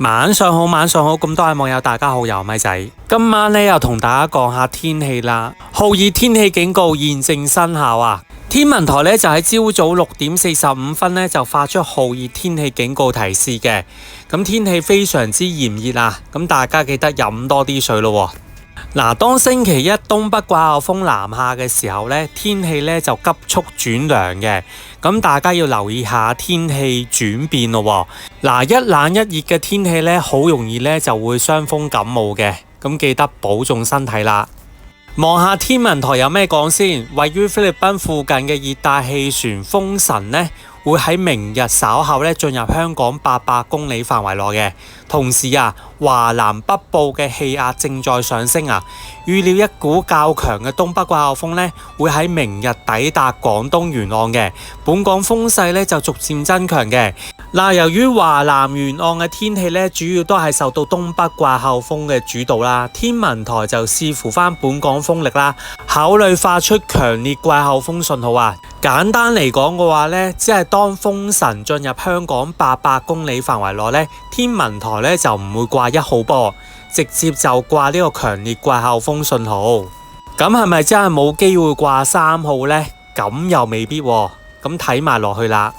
晚上好，晚上好，咁多位網友大家好，又咪仔，今晚呢又同大家講下天氣啦。酷熱天氣警告現正生效啊！天文台呢就喺朝早6:45呢就發出酷熱天氣警告提示嘅。咁天氣非常之炎熱啊，咁大家記得飲多啲水咯。嗱，當星期一東北季候風南下嘅時候呢，天氣呢就急速轉涼嘅，咁大家要留意下天氣轉變咯。嗱，一冷一熱嘅天氣呢，好容易呢就會傷風感冒嘅，咁記得保重身體啦。望下天文台有咩講先，位於菲律賓附近嘅熱帶氣旋風神呢，會喺明日稍後呢進入香港800公里範圍內嘅。同時啊，華南北部嘅氣壓正在上升啊，預料一股較強嘅東北季候風呢會喺明日抵達廣東沿岸嘅，本港風勢呢就逐漸增強嘅。嗱，由於華南沿岸嘅天氣呢主要都係受到東北季候風嘅主導啦，天文台就視乎翻本港風力啦，考慮發出強烈季候風信號啊。簡單嚟講嘅話呢，只係當風神進入香港800公里範圍內呢，天文台呢就唔會掛1號波，直接就掛呢個強烈季候風信號。咁係咪真係冇機會掛3號呢？咁又未必喎，咁睇埋落去啦。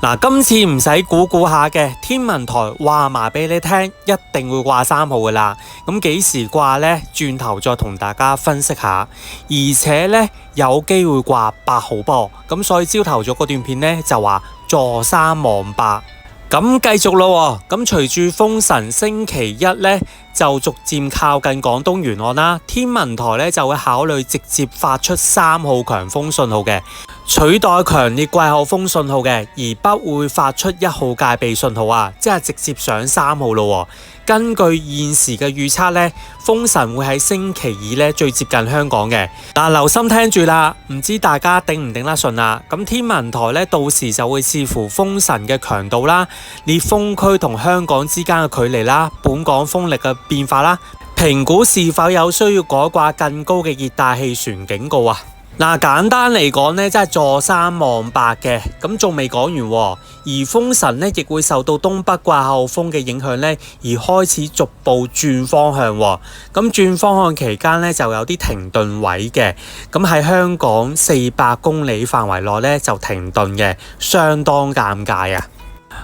嗱，今次唔使估下嘅，天文台話埋俾你聽，一定會掛3號噶啦。咁幾時掛呢？轉頭再同大家分析下。而且呢，有機會掛8號波，咁所以朝頭早嗰段片呢，就話坐山望8。咁繼續咯，咁隨住風神星期一呢，就逐漸靠近廣東沿岸啦，天文台呢就會考慮直接發出3號強風信號嘅，取代強烈季候風信號嘅，而不會發出1號戒備信號啊，即係直接上3號咯。根據現時嘅預測呢，風神會喺星期二呢最接近香港嘅。嗱，留心聽住啦，唔知大家頂唔頂得順啊？咁天文台呢到時就會視乎風神嘅強度啦、烈風區同香港之間嘅距離啦、本港風力嘅變化啦，評估是否有需要改掛更高嘅熱帶氣旋警告啊。嗱，簡單嚟講呢，真係坐山望8嘅，咁仲未講完喎。而風神呢亦會受到東北季候風嘅影響呢，而開始逐步轉方向喎。咁轉方向期間呢，就有啲停頓位嘅，咁喺香港400公里範圍內呢，就停頓嘅，相當尷尬啊！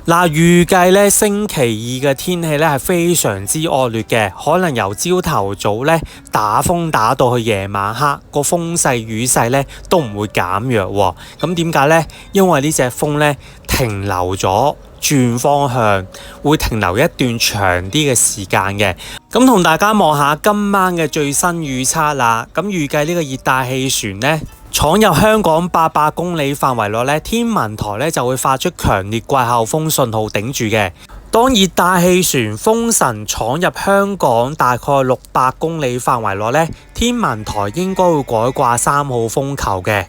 嗱，預計咧星期二嘅天氣咧係非常之惡劣嘅，可能由朝頭早咧打風打到去夜晚黑，個風勢雨勢咧都唔會減弱喎。咁點解呢？因為呢隻風咧停留咗，轉方向會停留一段長啲嘅時間嘅。咁同大家望下今晚嘅最新預測啦。咁預計呢個熱帶氣旋呢，闖入香港800公里範圍內呢，天文台呢就會發出強烈季候風信號頂住嘅。當熱帶氣旋風神闖入香港大概600公里範圍內呢，天文台應該會改掛3號風球嘅。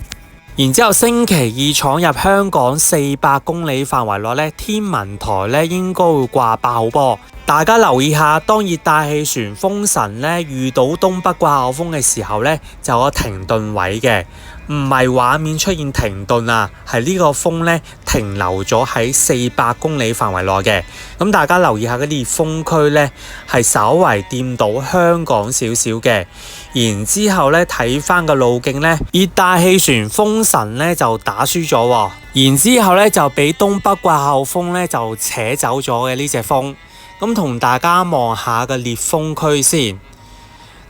然之後星期二闖入香港400公里範圍內呢，天文台呢應該會掛8號波。大家留意下，當熱帶氣旋風神呢遇到東北季候風嘅時候呢，就有停頓位嘅，唔係畫面出現停頓啊，係呢個風呢停留咗喺400公里範圍內嘅。咁大家留意下嗰啲烈風區呢，係稍為掂到香港少少嘅。然之後呢，睇翻個路徑呢，熱帶氣旋風神呢就打輸咗，然之後呢就俾東北季候風呢就扯走咗嘅呢隻風。咁同大家望下個烈風區先。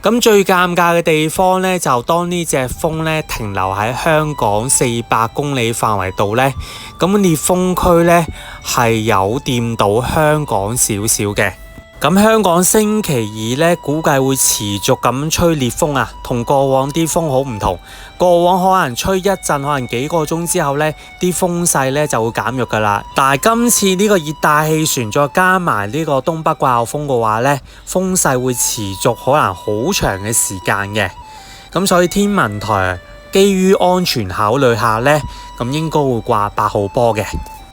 咁最尷尬嘅地方呢，就當呢隻風呢停留喺香港400公里範圍度呢，咁烈風區呢係有掂到香港少少嘅。咁香港星期二呢，估計會持續咁吹烈風啊，同過往啲風好唔同。過往可能吹一陣，可能幾個鐘之後呢，啲風勢呢就會減弱噶啦。但係今次呢個熱帶氣旋再加埋呢個東北季候風嘅話呢，風勢會持續可能好長嘅時間嘅。咁所以天文台基於安全考慮下呢，咁應該會掛8號波嘅。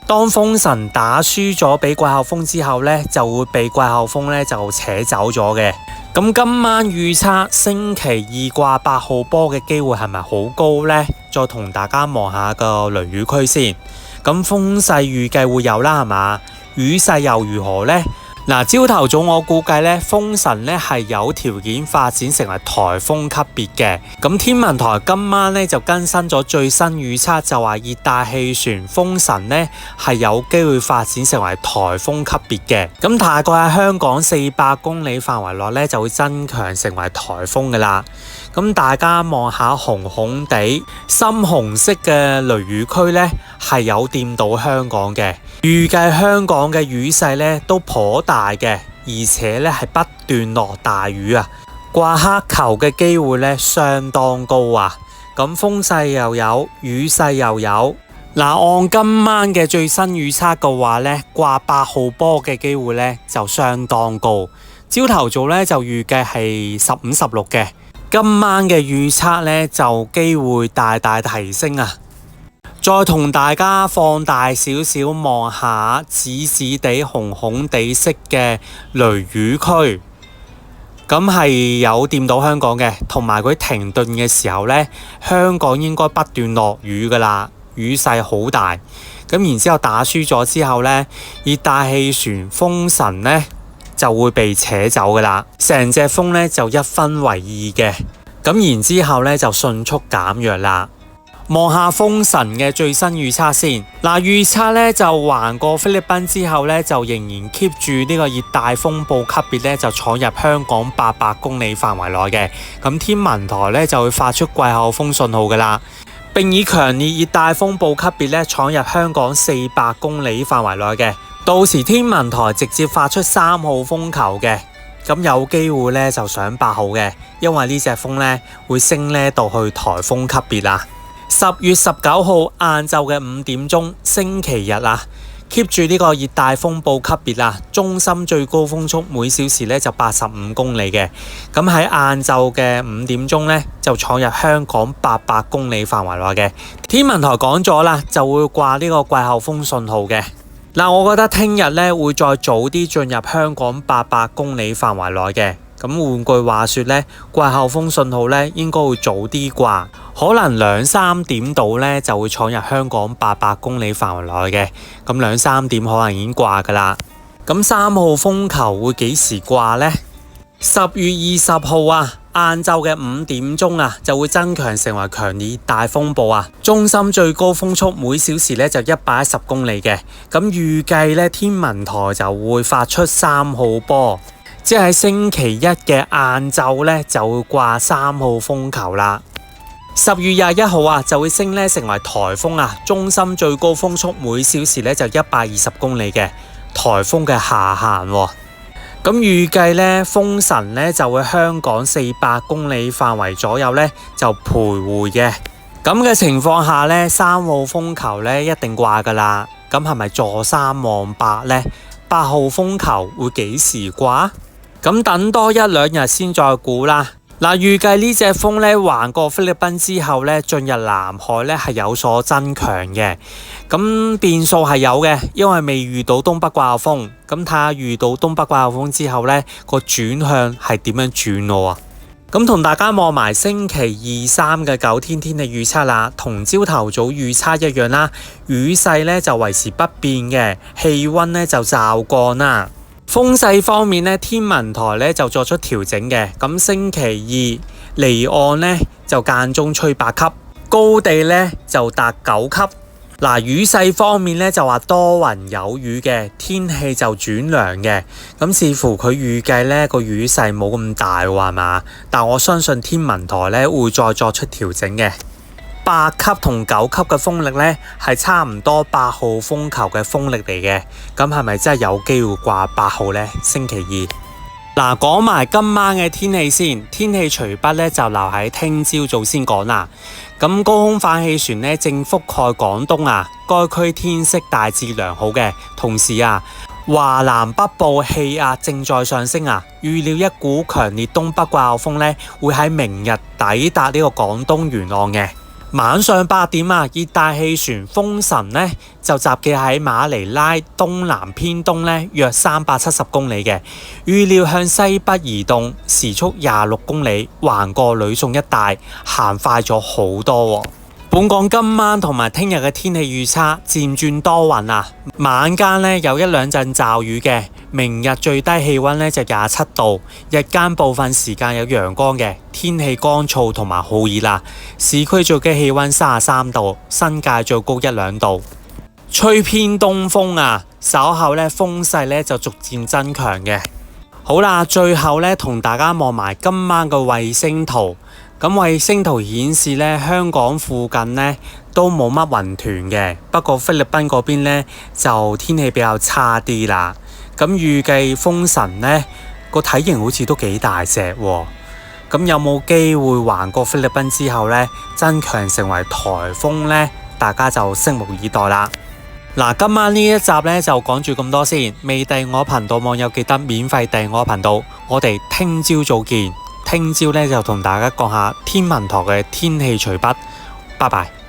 當風神打輸咗俾季候風之後呢，就會被季候風呢就扯走咗嘅。咁今晚預測星期二掛8號波嘅機會係咪好高呢？再同大家望下個雷雨區先。咁風勢預計會有啦，係嘛？雨勢又如何呢？嗱，朝頭早我估計咧，風神咧係有條件發展成為颱風級別嘅。咁天文台今晚咧就更新咗最新預測，就話熱帶氣旋風神咧係有機會發展成為颱風級別嘅。咁大概喺香港400公里範圍內咧就會增強成為颱風噶啦。咁大家望下紅紅地深紅色嘅雷雨區咧係有掂到香港嘅。預計香港嘅雨勢咧都頗大嘅，而且咧係不斷落大雨啊！掛黑球嘅機會咧相當高啊！咁風勢又有，雨勢又有。嗱，按今晚嘅最新預測嘅話咧，掛8號波嘅機會咧就相當高。朝頭早咧就預計係15、16嘅，今晚嘅預測咧就機會大大提升啊！再同大家放大少少望下紫紫地紅紅地色嘅雷雨區，咁係有掂到香港嘅，同埋佢停頓嘅時候呢，香港應該不斷落雨噶啦，雨勢好大。咁然之後打輸咗之後呢，熱帶氣旋風神呢就會被扯走噶啦，成隻風呢就一分為二嘅，咁然之後呢就迅速減弱啦。望下風神嘅最新預測先，嗱，預測咧就橫過菲律賓之後咧就仍然 keep 住呢個熱帶風暴級別咧就闖入香港800公里範圍內嘅，咁天文台咧就會發出季候風信號噶啦，並以強烈熱帶風暴級別咧闖入香港400公里範圍內嘅，到時天文台直接發出3號風球嘅，咁有機會咧就上8號嘅，因為呢隻風咧會升咧到去颱風級別啦。10月19號晏晝嘅5點鐘，星期日啊 ，keep 住呢個熱帶風暴級別啊，中心最高風速每小時咧就85公里嘅，咁喺晏晝嘅5點鐘咧就闖入香港800公里範圍內嘅。天文台講咗啦，就會掛呢個季候風信號嘅。嗱，我覺得聽日咧會再早啲進入香港800公里範圍內嘅。咁換句話說咧，季候風信號咧應該會早啲掛，可能2、3點到咧就會闖入香港800公里範圍內嘅。咁2、3點可能已經掛噶啦。咁3號風球會幾時掛呢？10月20號啊，晏晝嘅5點鐘啊，就會增強成為強烈熱帶風暴啊。中心最高風速每小時咧就110公里嘅。咁預計咧天文台就會發出3號波。即係星期一嘅晏晝咧就會掛3號風球啦。10月21號啊就會升咧成為颱風啊，中心最高風速每小時咧就120公里嘅颱風嘅下限喎。咁預計咧風神咧就會香港400公里範圍左右咧就徘徊嘅。咁嘅情況下咧3號風球咧一定掛噶啦。咁係咪坐3望8呢？8號風球會幾時掛？咁等多1、2日先再估啦。嗱，預計呢隻風咧橫過菲律賓之後咧進入南海咧係有所增強嘅。咁變數係有嘅，因為未遇到東北季候風。咁睇下遇到東北季候風之後咧個轉向係點樣轉咯啊？咁同大家望埋星期2、3嘅9天天氣預測啦，同朝頭早預測一樣啦。雨勢咧就維持不變嘅，氣溫咧就驟降啦。風勢方面咧，天文台咧就作出調整嘅。咁星期2離岸咧就間中吹8級，高地咧就達9級。嗱，雨勢方面咧就話多雲有雨嘅，天氣就轉涼嘅。咁似乎佢預計咧個雨勢冇咁大喎，係嘛？但我相信天文台咧會再作出調整嘅。8級同9級嘅風力咧係差唔多8號風球嘅風力嚟嘅，咁係咪真係有機會掛8號呢？星期2。嗱，講埋今晚嘅天氣先，天氣隨筆咧就留喺聽朝早先講啦。咁高空反氣旋咧正覆蓋廣東啊，該區天色大致良好嘅，同時啊，華南北部氣壓正在上升啊，預料一股強烈東北季候風咧會喺明日抵達呢個廣東沿岸嘅。晚上8點啊，熱帶氣旋風神呢就集結喺馬尼拉東南偏東呢約370公里嘅，預料向西北移動，時速26公里，橫過呂宋一帶，行快咗好多喎。本港今晚同埋聽日嘅天氣預測漸轉多雲啊，晚間呢有一兩陣驟雨嘅。明日最低氣溫呢就27度，日間部分時間有陽光嘅，天氣乾燥同埋好熱啦。市區最低氣溫33度，新界最高1-2度。吹偏東風啊，稍後呢風勢呢就逐漸增強嘅。好啦，最後呢同大家望埋今晚嘅衛星圖。咁衛星圖顯示呢，香港附近呢都冇乜雲團嘅，不過菲律賓嗰邊呢就天氣比較差啲啦。咁預計風神呢個體型好似都幾大隻喎，咁有冇機會橫過菲律賓之後呢增強成為颱風呢？大家就拭目以待啦。嗱，今晚呢一集呢就講住咁多先，未訂我頻道網友記得免費訂我頻道，我哋聽朝早見。聽朝呢就同大家講下天文台嘅天氣隨筆，拜拜。